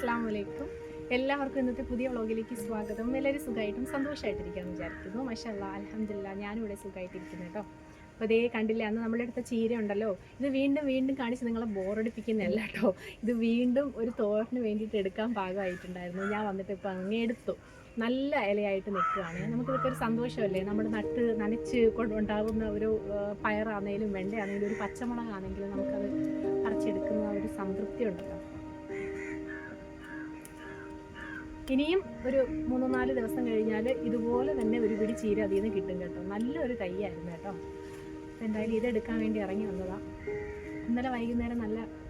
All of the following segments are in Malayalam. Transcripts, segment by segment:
അസ്സലാമു അലൈക്കും. എല്ലാവർക്കും ഇന്നത്തെ പുതിയ വ്ളോഗിലേക്ക് സ്വാഗതം. എല്ലാവരും സുഖമായിട്ടും സന്തോഷമായിട്ടിരിക്കാമെന്ന് വിചാരിക്കുന്നു. മാഷാഅല്ലാഹ്, അൽഹംദുലില്ലാഹ്, ഞാനിവിടെ സുഖമായിട്ടിരിക്കുന്നു കേട്ടോ. അപ്പോൾ അതേ കണ്ടില്ല, അന്ന് നമ്മളെടുത്ത ചീര ഉണ്ടല്ലോ, ഇത് വീണ്ടും വീണ്ടും കാണിച്ച് നിങ്ങളെ ബോറടിപ്പിക്കുന്നതല്ല കേട്ടോ. ഇത് വീണ്ടും ഒരു തോരന് വേണ്ടിയിട്ട് എടുക്കാൻ പാകമായിട്ടുണ്ടായിരുന്നു. ഞാൻ വന്നിട്ട് ഇപ്പോൾ അങ്ങേ എടുത്തു. നല്ല ഇലയായിട്ട് നിൽക്കുകയാണ്. നമുക്കിതൊക്കെ ഒരു സന്തോഷമല്ലേ, നമ്മൾ നനച്ച് കൊണ്ടുണ്ടാകുന്ന ഒരു പയറാണെങ്കിലും വെണ്ടയാണെങ്കിലും ഒരു പച്ചമുളകാണെങ്കിലും നമുക്കത് പറിച്ചെടുക്കുന്ന ഒരു സംതൃപ്തി ഉണ്ടല്ലോ. ഇനിയും ഒരു 3-4 ദിവസം കഴിഞ്ഞാൽ ഇതുപോലെ തന്നെ ഒരു പിടി ചീര അതിൽ നിന്ന് കിട്ടും കേട്ടോ. നല്ലൊരു തൈയായിരുന്നു കേട്ടോ. എന്തായാലും ഇതെടുക്കാൻ വേണ്ടി ഇറങ്ങി വന്നതാണ്. ഇന്നലെ വൈകുന്നേരം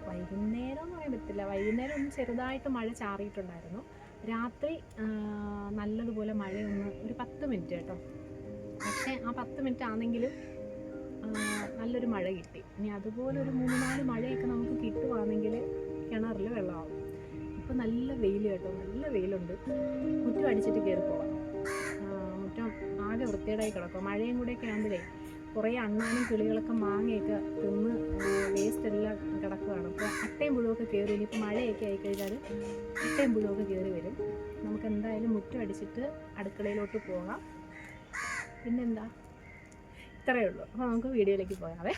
വൈകുന്നേരം എന്ന് പറയാൻ പറ്റില്ല, വൈകുന്നേരം ഒന്ന് ചെറുതായിട്ട് മഴ ചാറിയിട്ടുണ്ടായിരുന്നു. രാത്രി നല്ലതുപോലെ മഴയൊന്ന് ഒരു 10 മിനിറ്റ് കേട്ടോ. പക്ഷേ ആ 10 മിനിറ്റ് ആണെങ്കിലും നല്ലൊരു മഴ കിട്ടി. ഇനി അതുപോലെ ഒരു 3-4 മഴയൊക്കെ നമുക്ക് കിട്ടുവാണെങ്കിൽ കിണറിൽ വെള്ളമാവും. ഇപ്പോൾ നല്ല വെയിൽ കേട്ടോ, നല്ല വെയിലുണ്ട്. മുറ്റം അടിച്ചിട്ട് കയറി പോവാം. മുറ്റം ആകെ വൃത്തികേടായി കിടക്കും. മഴയും കൂടെയൊക്കെ ആകുമ്പോഴേ കുറേ അണ്ണാനും കിളികളൊക്കെ മാങ്ങയൊക്കെ തിന്ന് വേസ്റ്റ് എല്ലാം കിടക്കുകയാണ്. അപ്പോൾ അട്ടയും പുഴുവൊക്കെ കയറി. ഇനിയിപ്പോൾ മഴയൊക്കെ ആയിക്കഴിഞ്ഞാൽ അട്ടയും പുഴുവൊക്കെ കയറി വരും. നമുക്ക് എന്തായാലും മുറ്റം അടിച്ചിട്ട് അടുക്കളയിലോട്ട് പോകാം. പിന്നെന്താ, ഇത്രയേ ഉള്ളൂ. അപ്പോൾ നമുക്ക് വീഡിയോയിലേക്ക് പോകാവേ.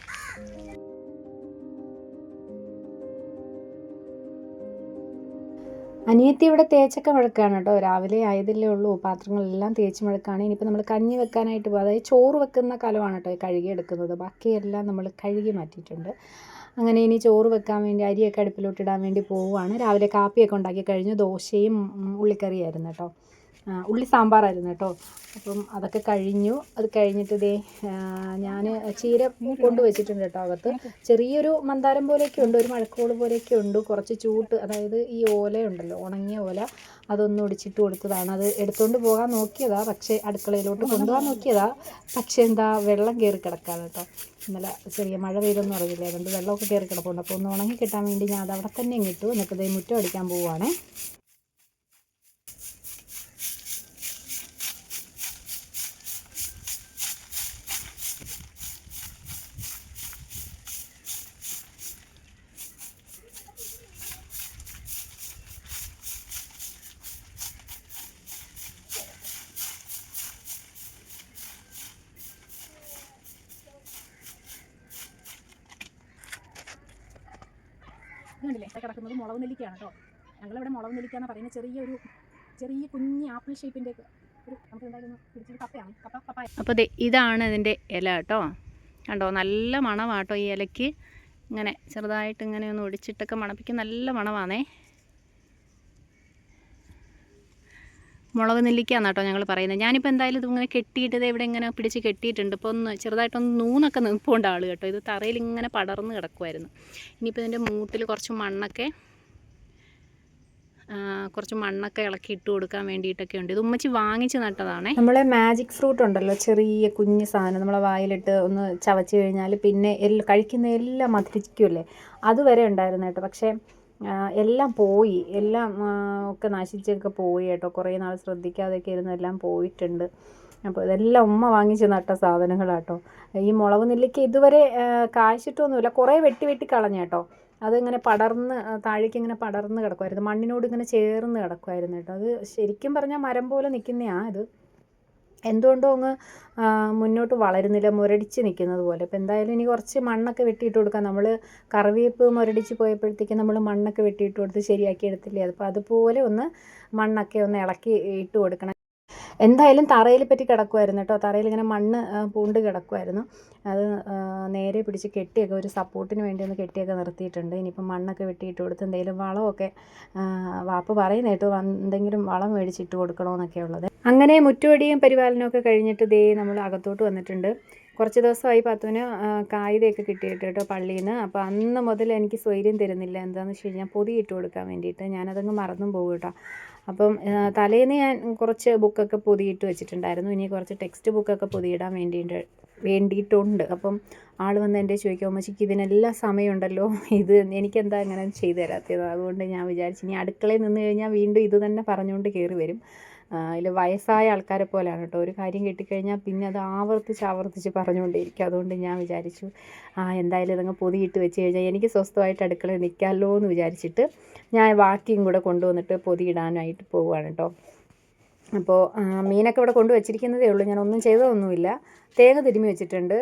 അനിയത്തി ഇവിടെ തേച്ചൊക്കെ മഴക്കാണ് കേട്ടോ. രാവിലെ ആയതല്ലേ ഉള്ളൂ, പാത്രങ്ങളെല്ലാം തേച്ച് മഴക്കാണ്. ഇനിയിപ്പോൾ നമ്മൾ കഞ്ഞി വെക്കാനായിട്ട് പോകും. അതായത് ചോറ് വെക്കുന്ന കലമാണ് കേട്ടോ കഴുകി എടുക്കുന്നത്. ബാക്കിയെല്ലാം നമ്മൾ കഴുകി മാറ്റിയിട്ടുണ്ട്. അങ്ങനെ ഇനി ചോറ് വെക്കാൻ വേണ്ടി അരിയൊക്കെ അടുപ്പിലോട്ടിടാൻ വേണ്ടി പോവുകയാണ്. രാവിലെ കാപ്പിയൊക്കെ ഉണ്ടാക്കി കഴിഞ്ഞു. ദോശയും ഉള്ളിക്കറിയായിരുന്നു കേട്ടോ. ഉള്ളി സാമ്പാറായിരുന്നു കേട്ടോ. അപ്പം അതൊക്കെ കഴിഞ്ഞു. അത് കഴിഞ്ഞിട്ട് ഞാൻ ചീര കൊണ്ടുവച്ചിട്ടുണ്ട് കേട്ടോ. അകത്ത് ചെറിയൊരു മന്ദാരം പോലെയൊക്കെ ഉണ്ട്, ഒരു മഴക്കോള് പോലെയൊക്കെ ഉണ്ട്. കുറച്ച് ചൂട്ട്, അതായത് ഈ ഓലയുണ്ടല്ലോ, ഉണങ്ങിയ ഓല, അതൊന്നും ഒടിച്ചിട്ട് കൊടുത്തതാണ്. അത് എടുത്തുകൊണ്ട് പോകാൻ നോക്കിയതാ, പക്ഷേ അടുക്കളയിലോട്ട് കൊണ്ടുപോകാൻ നോക്കിയതാ. പക്ഷേ എന്താ, വെള്ളം കയറി കിടക്കാണ് കേട്ടോ. ഇന്നലെ ചെറിയ മഴ പെയ്തൊന്നും അറിയില്ല, അതുകൊണ്ട് വെള്ളമൊക്കെ കയറി കിടപ്പുണ്ട്. അപ്പോൾ ഒന്ന് ഉണങ്ങി കിട്ടാൻ വേണ്ടി ഞാൻ അത് അവിടെ തന്നെ ഇട്ടു. എന്നിട്ട് മുറ്റം അടിക്കാൻ പോവുകയാണേ. കണ്ടില്ലേ, കിടക്കുന്നത് മുളക് നെല്ലിക്കയാണ് കേട്ടോ. ഞങ്ങളിവിടെ മുളക് നെല്ലിക്ക എന്ന് പറയുന്ന ചെറിയ കുഞ്ഞ് ആപ്പിൾ ഷേപ്പിൻ്റെ ഒരു, നമുക്ക് എന്തായാലും പിടിച്ചൊരു കപ്പയാണ്, കപ്പ. അപ്പോൾ ഇതാണ് ഇതിൻ്റെ ഇല കേട്ടോ. കണ്ടോ, നല്ല മണമാട്ടോ ഈ ഇലയ്ക്ക്. ഇങ്ങനെ ചെറുതായിട്ട് ഇങ്ങനെ ഒന്ന് ഒടിച്ചിട്ടൊക്കെ മണപ്പിക്കും, നല്ല മണമാണേ. മുളക് നെല്ലിക്കാന്ന് കേട്ടോ ഞങ്ങൾ പറയുന്നത്. ഞാനിപ്പോൾ എന്തായാലും ഇതിങ്ങനെ കെട്ടിയിട്ട് ഇവിടെ ഇങ്ങനെ പിടിച്ച് കെട്ടിയിട്ടുണ്ട്. ഇപ്പോൾ ചെറുതായിട്ടൊന്ന് നൂന്നൊക്കെ നിൽപ്പുണ്ട് ആൾ കേട്ടോ. ഇത് തറയിൽ ഇങ്ങനെ പടർന്ന് കിടക്കുമായിരുന്നു. ഇനിയിപ്പോൾ ഇതിൻ്റെ മൂട്ടിൽ കുറച്ച് മണ്ണൊക്കെ ഇളക്കി ഇട്ട് കൊടുക്കാൻ വേണ്ടിയിട്ടൊക്കെ ഉണ്ട്. ഇത് ഉമ്മച്ചി വാങ്ങിച്ച് നട്ടതാണേ. നമ്മളെ മാജിക് ഫ്രൂട്ട് ഉണ്ടല്ലോ, ചെറിയ കുഞ്ഞ് സാധനം, നമ്മളെ വായിലിട്ട് ഒന്ന് ചവച്ച് കഴിഞ്ഞാൽ പിന്നെ കഴിക്കുന്ന എല്ലാം മധുരിക്കുമല്ലേ, അതുവരെ ഉണ്ടായിരുന്നു കേട്ടോ. പക്ഷേ എല്ലാം പോയി, എല്ലാം ഒക്കെ നശിച്ചൊക്കെ പോയി കേട്ടോ. കുറേ നാൾ ശ്രദ്ധിക്കാതെയൊക്കെ ഇരുന്ന് എല്ലാം പോയിട്ടുണ്ട്. അപ്പോൾ ഇതെല്ലാം ഉമ്മ വാങ്ങിച്ച് നട്ട സാധനങ്ങളാട്ടോ. ഈ മുളക് നെല്ലിക്ക ഇതുവരെ കായ്ച്ചിട്ടൊന്നുമില്ല, കുറേ വെട്ടി കളഞ്ഞ കേട്ടോ. അതിങ്ങനെ താഴേക്ക് ഇങ്ങനെ പടർന്ന് കിടക്കുമായിരുന്നു, മണ്ണിനോട് ഇങ്ങനെ ചേർന്ന് കിടക്കുമായിരുന്നു കേട്ടോ. അത് ശരിക്കും പറഞ്ഞാൽ മരം പോലെ നിൽക്കുന്നതാണ് ഇത്. എന്തുകൊണ്ടോ അങ്ങ് മുന്നോട്ട് വളരുന്നില്ല, മുരടിച്ച് നിൽക്കുന്നത് പോലെ. അപ്പോൾ എന്തായാലും ഇനി കുറച്ച് മണ്ണൊക്കെ വെട്ടിയിട്ട് കൊടുക്കാം. നമ്മൾ കറിവേപ്പ് മുരടിച്ച് പോയപ്പോഴത്തേക്കും നമ്മൾ മണ്ണൊക്കെ വെട്ടിയിട്ട് കൊടുത്ത് ശരിയാക്കി എടുത്തില്ലേ, അപ്പോൾ അതുപോലെ ഒന്ന് മണ്ണൊക്കെ ഒന്ന് ഇളക്കി ഇട്ട് കൊടുക്കണം. എന്തായാലും തറയിൽ പറ്റി കിടക്കുമായിരുന്നു കേട്ടോ. തറയിൽ ഇങ്ങനെ മണ്ണ് പൂണ്ട് കിടക്കുമായിരുന്നു. അത് നേരെ പിടിച്ച് കെട്ടിയൊക്കെ ഒരു സപ്പോർട്ടിന് വേണ്ടി ഒന്ന് കെട്ടിയൊക്കെ നിർത്തിയിട്ടുണ്ട്. ഇനിയിപ്പം മണ്ണൊക്കെ വെട്ടിയിട്ട് കൊടുത്ത് എന്തെങ്കിലും വളമൊക്കെ വാപ്പ പറയുന്നേട്ട് എന്തെങ്കിലും വളം മേടിച്ചിട്ട് കൊടുക്കണമെന്നൊക്കെ ഉള്ളത്. അങ്ങനെ മുറ്റുവടിയും പരിപാലനമൊക്കെ കഴിഞ്ഞിട്ട് നമ്മൾ അകത്തോട്ട് വന്നിട്ടുണ്ട്. കുറച്ച് ദിവസമായി പത്തുവിന് കായികയൊക്കെ കിട്ടിയിട്ട് കേട്ടോ പള്ളിയിൽ നിന്ന്. അപ്പോൾ അന്ന് മുതൽ എനിക്ക് സ്വൈര്യം തരുന്നില്ല. എന്താണെന്ന് വെച്ച് കഴിഞ്ഞാൽ പൊതിയിട്ട് കൊടുക്കാൻ വേണ്ടിയിട്ട്. ഞാനതങ്ങ് മറന്നും പോകും കേട്ടോ. അപ്പം തലേന്ന് ഞാൻ കുറച്ച് ബുക്കൊക്കെ പൊതിയിട്ട് വെച്ചിട്ടുണ്ടായിരുന്നു. ഇനി കുറച്ച് ടെക്സ്റ്റ് ബുക്കൊക്കെ പൊതിയിടാൻ വേണ്ടിയിട്ടുണ്ട്. അപ്പം ആൾ വന്ന് എൻ്റെ ചോദിക്കും, അമ്മച്ചിക്ക് ഇതിനെല്ലാം സമയമുണ്ടല്ലോ, ഇത് എനിക്കെന്താ ഇങ്ങനെ ചെയ്തു തരാത്തത്. അതുകൊണ്ട് ഞാൻ വിചാരിച്ചു ഇനി അടുക്കളയിൽ നിന്ന് കഴിഞ്ഞാൽ വീണ്ടും ഇത് തന്നെ പറഞ്ഞുകൊണ്ട് കയറി വരും. അതിൽ വയസ്സായ ആൾക്കാരെ പോലെയാണ് കേട്ടോ. ഒരു കാര്യം കിട്ടിക്കഴിഞ്ഞാൽ പിന്നെ അത് ആവർത്തിച്ച് പറഞ്ഞുകൊണ്ടേയിരിക്കും. അതുകൊണ്ട് ഞാൻ വിചാരിച്ചു എന്തായാലും ഇതങ്ങ് പൊതിയിട്ട് വെച്ച് കഴിഞ്ഞാൽ എനിക്ക് സ്വസ്ഥമായിട്ട് അടുക്കളയിൽ നിൽക്കാമല്ലോ എന്ന് വിചാരിച്ചിട്ട് ഞാൻ ബാക്കിയും കൂടെ കൊണ്ടുവന്നിട്ട് പൊതിയിടാനായിട്ട് പോവുകയാണ് കേട്ടോ. അപ്പോൾ മീനൊക്കെ ഇവിടെ കൊണ്ടുവച്ചിരിക്കുന്നതേ ഉള്ളൂ, ഞാനൊന്നും ചെയ്തതൊന്നുമില്ല. തേങ്ങ തിരുമ്മി വെച്ചിട്ടുണ്ട്.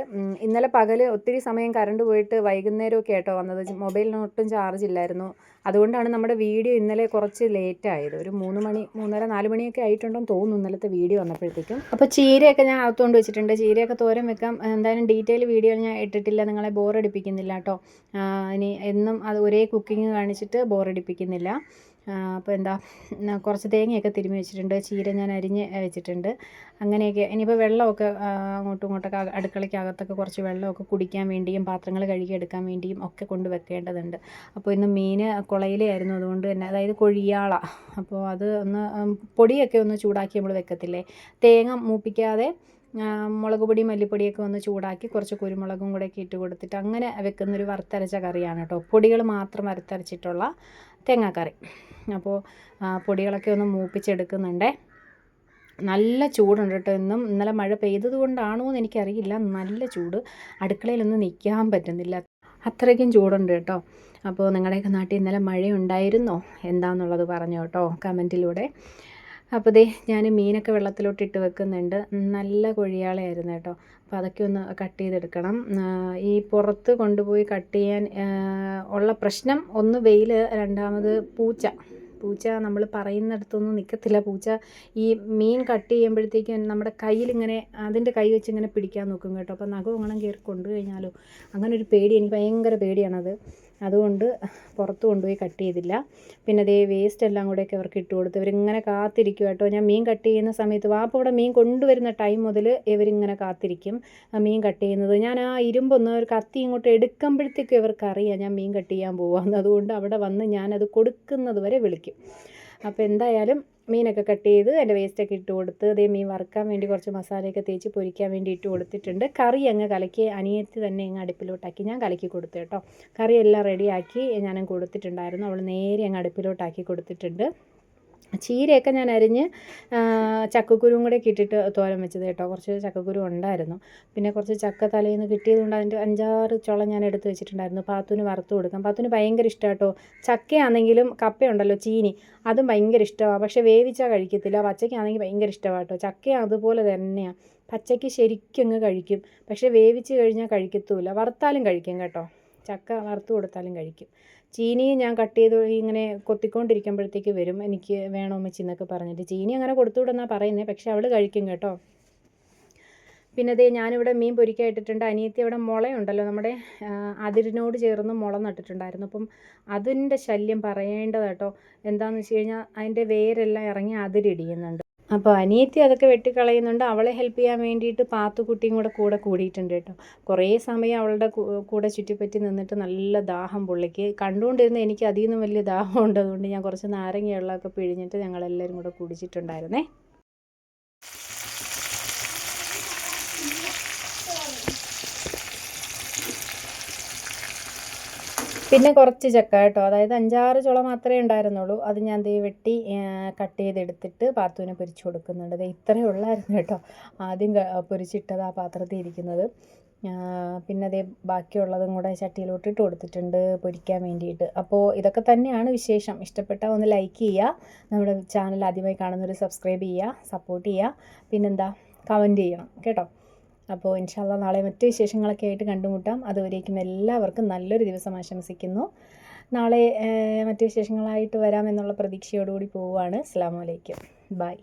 ഇന്നലെ പകൽ ഒത്തിരി സമയം കറണ്ട് പോയിട്ട് വൈകുന്നേരമൊക്കെ ആയിട്ടോ വന്നത്. മൊബൈലിന് ഒട്ടും ചാർജ് ഇല്ലായിരുന്നു. അതുകൊണ്ടാണ് നമ്മുടെ വീഡിയോ ഇന്നലെ കുറച്ച് ലേറ്റായത്. ഒരു 3 മണി 3:30 4 മണിയൊക്കെ ആയിട്ടുണ്ടെന്ന് തോന്നുന്നു ഇന്നലത്തെ വീഡിയോ വന്നപ്പോഴത്തേക്കും. അപ്പോൾ ചീരയൊക്കെ ഞാൻ അകത്തുകൊണ്ട് വെച്ചിട്ടുണ്ട്. ചീരയൊക്കെ തോരൻ വെക്കാം. എന്തായാലും ഡീറ്റെയിൽ വീഡിയോ ഞാൻ ഇട്ടിട്ടില്ല, നിങ്ങളെ ബോറടിപ്പിക്കുന്നില്ല കേട്ടോ. ഇനി എന്നും അത് ഒരേ കുക്കിംഗ് കാണിച്ചിട്ട് ബോറടിപ്പിക്കുന്നില്ല. അപ്പോൾ എന്താ, കുറച്ച് തേങ്ങയൊക്കെ തിരുമ്മി വെച്ചിട്ടുണ്ട്. ചീര ഞാൻ അരിഞ്ഞ് വെച്ചിട്ടുണ്ട്. അങ്ങനെയൊക്കെ ഇനിയിപ്പോൾ വെള്ളമൊക്കെ അങ്ങോട്ടും ഇങ്ങോട്ടൊക്കെ അടുക്കളയ്ക്കകത്തൊക്കെ കുറച്ച് വെള്ളമൊക്കെ കുടിക്കാൻ വേണ്ടിയും പാത്രങ്ങൾ കഴുകിയെടുക്കാൻ വേണ്ടിയും ഒക്കെ കൊണ്ട് വെക്കേണ്ടതുണ്ട്. അപ്പോൾ ഇന്ന് മീൻ കുളയിലായിരുന്നു, അതുകൊണ്ട് തന്നെ അതായത് കൊഴിയാള. അപ്പോൾ അത് ഒന്ന് പൊടിയൊക്കെ ഒന്ന് ചൂടാക്കി നമ്മൾ വെക്കത്തില്ലേ, തേങ്ങ മൂപ്പിക്കാതെ മുളക് പൊടി മല്ലിപ്പൊടിയൊക്കെ ഒന്ന് ചൂടാക്കി കുറച്ച് കുരുമുളകും കൂടെ ഒക്കെ ഇട്ട് കൊടുത്തിട്ട് അങ്ങനെ വെക്കുന്നൊരു വറുത്തരച്ച കറിയാണ് കേട്ടോ. പൊടികൾ മാത്രം വറുത്തരച്ചിട്ടുള്ള തേങ്ങാക്കറി. അപ്പോൾ പൊടികളൊക്കെ ഒന്ന് മൂപ്പിച്ചെടുക്കുന്നുണ്ടേ. നല്ല ചൂടുണ്ട് കേട്ടോ. ഇന്നലെ മഴ പെയ്തത് കൊണ്ടാണോ എന്ന് എനിക്കറിയില്ല, നല്ല ചൂട്, അടുക്കളയിലൊന്നും നിൽക്കാൻ പറ്റുന്നില്ല, അത്രയ്ക്കും ചൂടുണ്ട് കേട്ടോ. അപ്പോൾ നിങ്ങളുടെയൊക്കെ നാട്ടിൽ ഇന്നലെ മഴയുണ്ടായിരുന്നോ എന്താണെന്നുള്ളത് പറഞ്ഞു കേട്ടോ കമൻറ്റിലൂടെ. അപ്പോൾ ദേ ഞാൻ മീനൊക്കെ വെള്ളത്തിലോട്ട് ഇട്ട് വെക്കുന്നുണ്ട്. നല്ല കൊഴിയാളയായിരുന്നു കേട്ടോ. അപ്പോൾ അതൊക്കെ ഒന്ന് കട്ട് ചെയ്തെടുക്കണം. ഈ പുറത്ത് കൊണ്ടുപോയി കട്ട് ചെയ്യാൻ ഉള്ള പ്രശ്നം, ഒന്ന് വെയിൽ, രണ്ടാമത് പൂച്ച നമ്മൾ പറയുന്നിടത്തൊന്നും നിൽക്കത്തില്ല. പൂച്ച ഈ മീൻ കട്ട് ചെയ്യുമ്പോഴത്തേക്കും നമ്മുടെ കയ്യിലിങ്ങനെ അതിൻ്റെ കൈ വെച്ച് ഇങ്ങനെ പിടിക്കാൻ നോക്കും കേട്ടോ. അപ്പോൾ നഖം അങ്ങനെ കയറി കൊണ്ടു കഴിഞ്ഞാലോ, അങ്ങനെ ഒരു പേടി, എനിക്ക് ഭയങ്കര പേടിയാണത്. അതുകൊണ്ട് പുറത്ത് കൊണ്ടുപോയി കട്ട് ചെയ്തില്ല. പിന്നെ അതേ വേസ്റ്റ് എല്ലാം കൂടെയൊക്കെ അവർക്ക് ഇട്ട് കൊടുത്ത് ഇവരിങ്ങനെ കാത്തിരിക്കും കേട്ടോ. ഞാൻ മീൻ കട്ട് ചെയ്യുന്ന സമയത്ത് വാപ്പ ഇവിടെ മീൻ കൊണ്ടുവരുന്ന ടൈം മുതൽ ഇവരിങ്ങനെ കാത്തിരിക്കും മീൻ കട്ട് ചെയ്യുന്നത്. ഞാൻ ആ ഇരുമ്പൊന്ന് ഒരു കത്തി ഇങ്ങോട്ട് എടുക്കുമ്പോഴത്തേക്കും ഇവർക്കറിയാം ഞാൻ മീൻ കട്ട് ചെയ്യാൻ പോവാമെന്ന്. അതുകൊണ്ട് അവിടെ വന്ന് ഞാനത് കൊടുക്കുന്നത് വരെ വിളിക്കും. അപ്പോൾ എന്തായാലും മീനൊക്കെ കട്ട് ചെയ്ത് അതിൻ്റെ വേസ്റ്റൊക്കെ ഇട്ട് കൊടുത്ത് അതേ മീൻ വറുക്കാൻ വേണ്ടി കുറച്ച് മസാലയൊക്കെ തേച്ച് പൊരിക്കാൻ വേണ്ടി ഇട്ട് കൊടുത്തിട്ടുണ്ട്. കറി അങ്ങ് കലക്കി അനിയത്തി തന്നെ അങ്ങ് അടുപ്പിലോട്ടാക്കി ഞാൻ കലക്കി കൊടുത്തു കേട്ടോ. കറി എല്ലാം റെഡിയാക്കി ഞാനും കൊടുത്തിട്ടുണ്ടായിരുന്നു. അവൾ നേരെ അങ്ങ് അടുപ്പിലോട്ടാക്കി കൊടുത്തിട്ടുണ്ട്. ചീരയൊക്കെ ഞാൻ അരിഞ്ഞ് ചക്കക്കുരുവും കൂടെ ഇട്ടിട്ട് തോരൻ വെച്ചത് കേട്ടോ. കുറച്ച് ചക്കക്കുരു ഉണ്ടായിരുന്നു. പിന്നെ കുറച്ച് ചക്ക തലേന്ന് കിട്ടിയതുകൊണ്ട് അതിൻ്റെ 5-6 ചുള ഞാൻ എടുത്ത് വെച്ചിട്ടുണ്ടായിരുന്നു. പാത്തുന് വറുത്ത് കൊടുക്കാം. പാത്തുന് ഭയങ്കര ഇഷ്ടമാണ് കേട്ടോ. ചക്കയാണെങ്കിലും കപ്പയുണ്ടല്ലോ ചീനി, അതും ഭയങ്കര ഇഷ്ടമാണ്. പക്ഷേ വേവിച്ചാൽ കഴിക്കത്തില്ല. പച്ചയ്ക്കാണെങ്കിൽ ഭയങ്കര ഇഷ്ടമാണ് കേട്ടോ. ചക്ക അതുപോലെ തന്നെയാണ്, പച്ചയ്ക്ക് ശരിക്കും അങ്ങ് കഴിക്കും. പക്ഷേ വേവിച്ച് കഴിഞ്ഞാൽ കഴിക്കത്തുമില്ല. വറുത്താലും കഴിക്കും കേട്ടോ. ചക്ക വറുത്ത് കൊടുത്താലും കഴിക്കും. ചീനി ഞാൻ കട്ട് ചെയ്ത് ഇങ്ങനെ കൊത്തിക്കൊണ്ടിരിക്കുമ്പോഴത്തേക്ക് വരും, എനിക്ക് വേണോ അമ്മച്ചി എന്നൊക്കെ പറഞ്ഞിട്ട്. ചീനി അങ്ങനെ കൊടുത്തു വിടുന്നാണ് പറയുന്നത്, പക്ഷേ അവൾ കഴിക്കും കേട്ടോ. പിന്നെ അതേ ഞാനിവിടെ മീൻ പൊരിക്കാൻ ഇട്ടിട്ടുണ്ട്. അനിയത്തി അവിടെ മുളയുണ്ടല്ലോ, നമ്മുടെ അതിരിനോട് ചേർന്ന് മുള നട്ടിട്ടുണ്ടായിരുന്നു. അപ്പം അതിൻ്റെ ശല്യം പറയേണ്ടത് കേട്ടോ. എന്താണെന്ന് വെച്ച് കഴിഞ്ഞാൽ അതിൻ്റെ വേരെല്ലാം ഇറങ്ങി അതിരിടിയുന്നുണ്ട്. അപ്പോൾ അനിയത്തി അതൊക്കെ വെട്ടിക്കളയുന്നുണ്ട്. അവളെ ഹെൽപ്പ് ചെയ്യാൻ വേണ്ടിയിട്ട് പാത്തുക്കുട്ടിയും കൂടെ കൂടിയിട്ടുണ്ട് കേട്ടോ. കുറേ സമയം അവളുടെ കൂടെ ചുറ്റിപ്പറ്റി നിന്നിട്ട് നല്ല ദാഹം പുള്ളിക്ക്. കണ്ടുകൊണ്ടിരുന്ന എനിക്ക് അതിൽ നിന്നും വലിയ ദാഹം ഉണ്ട്. അതുകൊണ്ട് ഞാൻ കുറച്ച് നാരങ്ങ വെള്ളമൊക്കെ പിഴിഞ്ഞിട്ട് ഞങ്ങളെല്ലാവരും കൂടെ കുടിച്ചിട്ടുണ്ടായിരുന്നേ. പിന്നെ കുറച്ച് ചക്ക കേട്ടോ, അതായത് 5-6 ചുള മാത്രമേ ഉണ്ടായിരുന്നുള്ളൂ. അത് ഞാൻ ദേ വെട്ടി കട്ട് ചെയ്തെടുത്തിട്ട് പാത്തുവിനെ പൊരിച്ചു കൊടുക്കുന്നുണ്ട്. ദേ ഇത്രയേ ഉള്ളായിരുന്നു കേട്ടോ ആദ്യം പൊരിച്ചിട്ടത് ആ പാത്രത്തിൽ ഇരിക്കുന്നത്. പിന്നെ അതേ ബാക്കിയുള്ളതും കൂടെ ചട്ടിയിലോട്ട് ഇട്ട് കൊടുത്തിട്ടുണ്ട് പൊരിക്കാൻ വേണ്ടിയിട്ട്. അപ്പോൾ ഇതൊക്കെ തന്നെയാണ് വിശേഷം. ഇഷ്ടപ്പെട്ടാൽ ഒന്ന് ലൈക്ക് ചെയ്യുക, നമ്മുടെ ചാനൽ ആദ്യമായി കാണുന്നവർ സബ്സ്ക്രൈബ് ചെയ്യുക, സപ്പോർട്ട് ചെയ്യുക, പിന്നെന്താ കമൻറ്റ് ചെയ്യണം കേട്ടോ. അപ്പോൾ ഇൻഷാ അല്ലാഹ് നാളെ മറ്റു വിശേഷങ്ങളൊക്കെ ആയിട്ട് കണ്ടുമുട്ടാം. അതുവരേക്കും എല്ലാവർക്കും നല്ലൊരു ദിവസം ആശംസിക്കുന്നു. നാളെ മറ്റു വിശേഷങ്ങളായിട്ട് വരാമെന്നുള്ള പ്രതീക്ഷയോടുകൂടി പോവുകയാണ്. അസ്സലാമു അലൈക്കും, ബൈ.